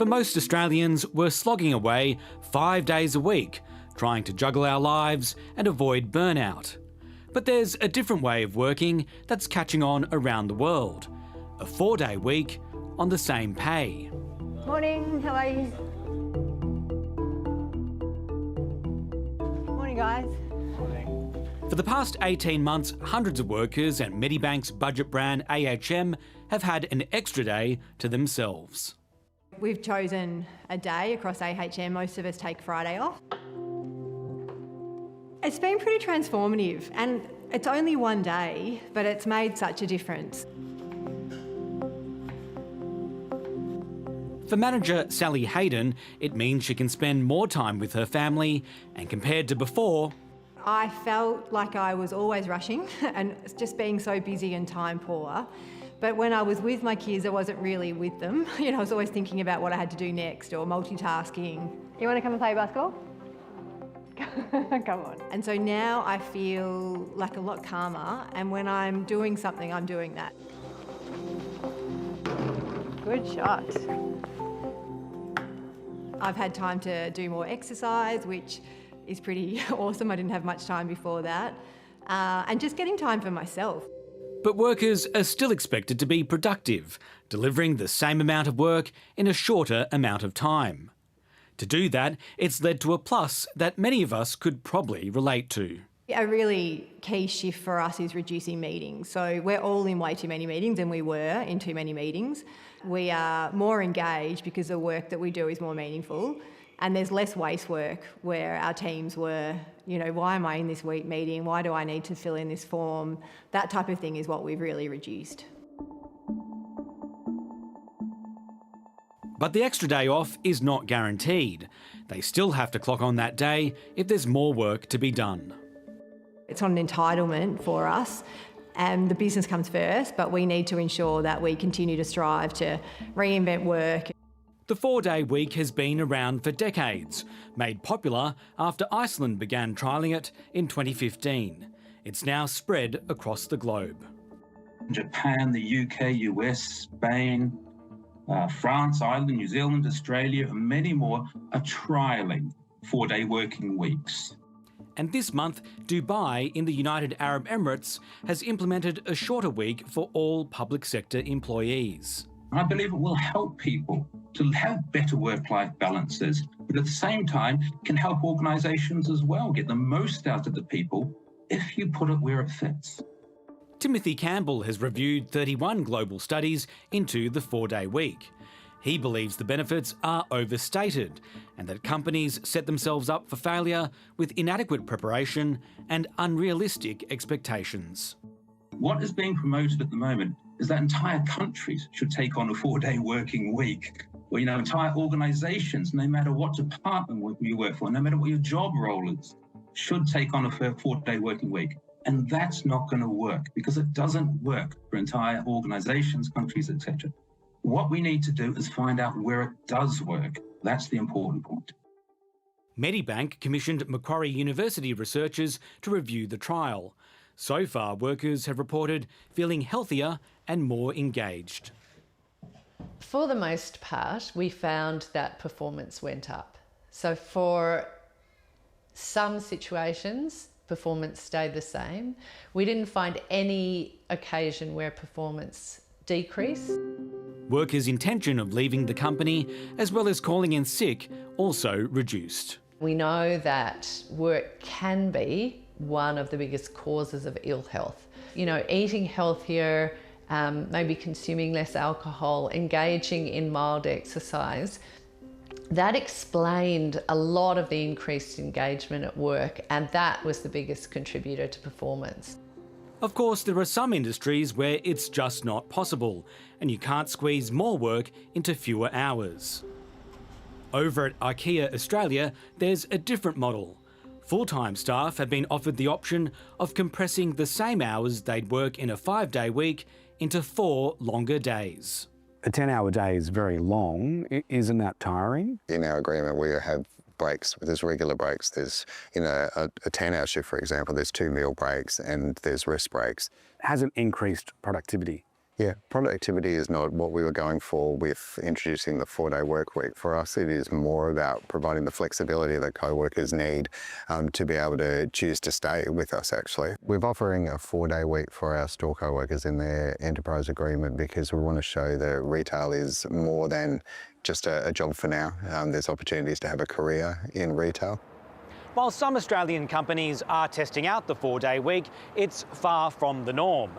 For most Australians, we're slogging away 5 days a week, trying to juggle our lives and avoid burnout. But there's a different way of working that's catching on around the world. A 4-day week on the same pay. Morning, how are you? Morning, guys. For the past 18 months, hundreds of workers at Medibank's budget brand AHM have had an extra day to themselves. We've chosen a day across AHM. Most of us take Friday off. It's been pretty transformative, and it's only one day, but it's made such a difference. For manager Sally Hayden, it means she can spend more time with her family, and compared to before, I felt like I was always rushing and just being so busy and time poor. But when I was with my kids, I wasn't really with them. I was always thinking about what I had to do next or multitasking. You want to come and play basketball? Come on. And so now I feel like a lot calmer, and when I'm doing something, I'm doing that. Good shot. I've had time to do more exercise, which is pretty awesome. I didn't have much time before that. And just getting time for myself. but workers are still expected to be productive, delivering the same amount of work in a shorter amount of time. To do that, it's led to a plus that many of us could probably relate to. A really key shift for us is reducing meetings. So we're all in way too many meetings, and we were in too many meetings. We are more engaged because the work that we do is more meaningful, and there's less waste work where our teams were, why am I in this week meeting? Why do I need to fill in this form? That type of thing is what we've really reduced. But the extra day off is not guaranteed. They still have to clock on that day if there's more work to be done. It's not an entitlement for us, and the business comes first, but we need to ensure that we continue to strive to reinvent work. The 4-day week has been around for decades, made popular after Iceland began trialling it in 2015. It's now spread across the globe. Japan, the UK, US, Spain, France, Ireland, New Zealand, Australia, and many more are trialling 4-day working weeks. And this month, Dubai in the United Arab Emirates has implemented a shorter week for all public sector employees. I believe it will help people to have better work-life balances, but at the same time can help organisations as well get the most out of the people if you put it where it fits. Timothy Campbell has reviewed 31 global studies into the 4-day week. He believes the benefits are overstated and that companies set themselves up for failure with inadequate preparation and unrealistic expectations. What is being promoted at the moment is that entire countries should take on a 4-day working week, where entire organisations, no matter what department you work for, no matter what your job role is, should take on a 4-day working week. And that's not going to work because it doesn't work for entire organisations, countries, etc. What we need to do is find out where it does work. That's the important point. Medibank commissioned Macquarie University researchers to review the trial. So far, workers have reported feeling healthier and more engaged. For the most part, we found that performance went up. So for some situations, performance stayed the same. We didn't find any occasion where performance decreased. Workers' intention of leaving the company, as well as calling in sick, also reduced. We know that work can be one of the biggest causes of ill health. Eating healthier, maybe consuming less alcohol, engaging in mild exercise, that explained a lot of the increased engagement at work, and that was the biggest contributor to performance. Of course, there are some industries where it's just not possible, and you can't squeeze more work into fewer hours. Over at IKEA Australia, there's a different model. Full-time staff have been offered the option of compressing the same hours they'd work in a 5-day week into 4 longer days. A 10-hour day is very long. Isn't that tiring? In our agreement, we have breaks. There's regular breaks. There's, a 10-hour shift, for example, there's 2 meal breaks and there's rest breaks. Has it increased productivity? Yeah, productivity is not what we were going for with introducing the 4-day work week. For us, it is more about providing the flexibility that co-workers need to be able to choose to stay with us, actually. We're offering a 4-day week for our store co-workers in their enterprise agreement because we want to show that retail is more than just a job for now. There's opportunities to have a career in retail. While some Australian companies are testing out the 4-day week, it's far from the norm.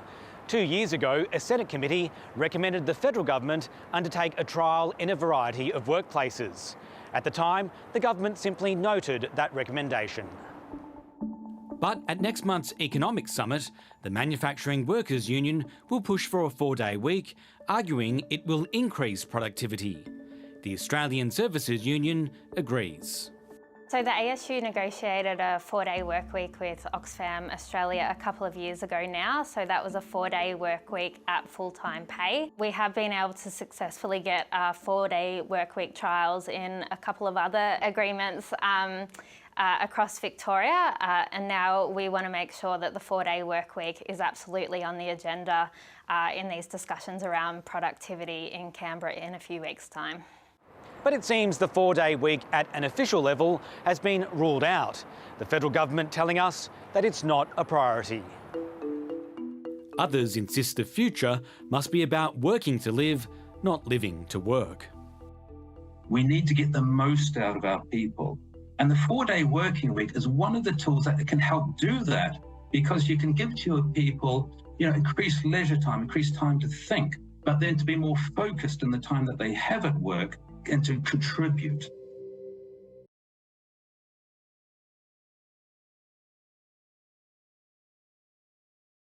2 years ago, a Senate committee recommended the federal government undertake a trial in a variety of workplaces. At the time, the government simply noted that recommendation. But at next month's Economic Summit, the Manufacturing Workers Union will push for a 4-day week, arguing it will increase productivity. The Australian Services Union agrees. So the ASU negotiated a 4-day work week with Oxfam Australia a couple of years ago now. So that was a 4-day work week at full-time pay. We have been able to successfully get 4-day work week trials in a couple of other agreements across Victoria. And now we want to make sure that the 4-day work week is absolutely on the agenda in these discussions around productivity in Canberra in a few weeks' time. But it seems the 4-day week at an official level has been ruled out, the federal government telling us that it's not a priority. Others insist the future must be about working to live, not living to work. We need to get the most out of our people. And the 4-day working week is one of the tools that can help do that, because you can give to your people, increased leisure time, increased time to think, but then to be more focused in the time that they have at work and to contribute.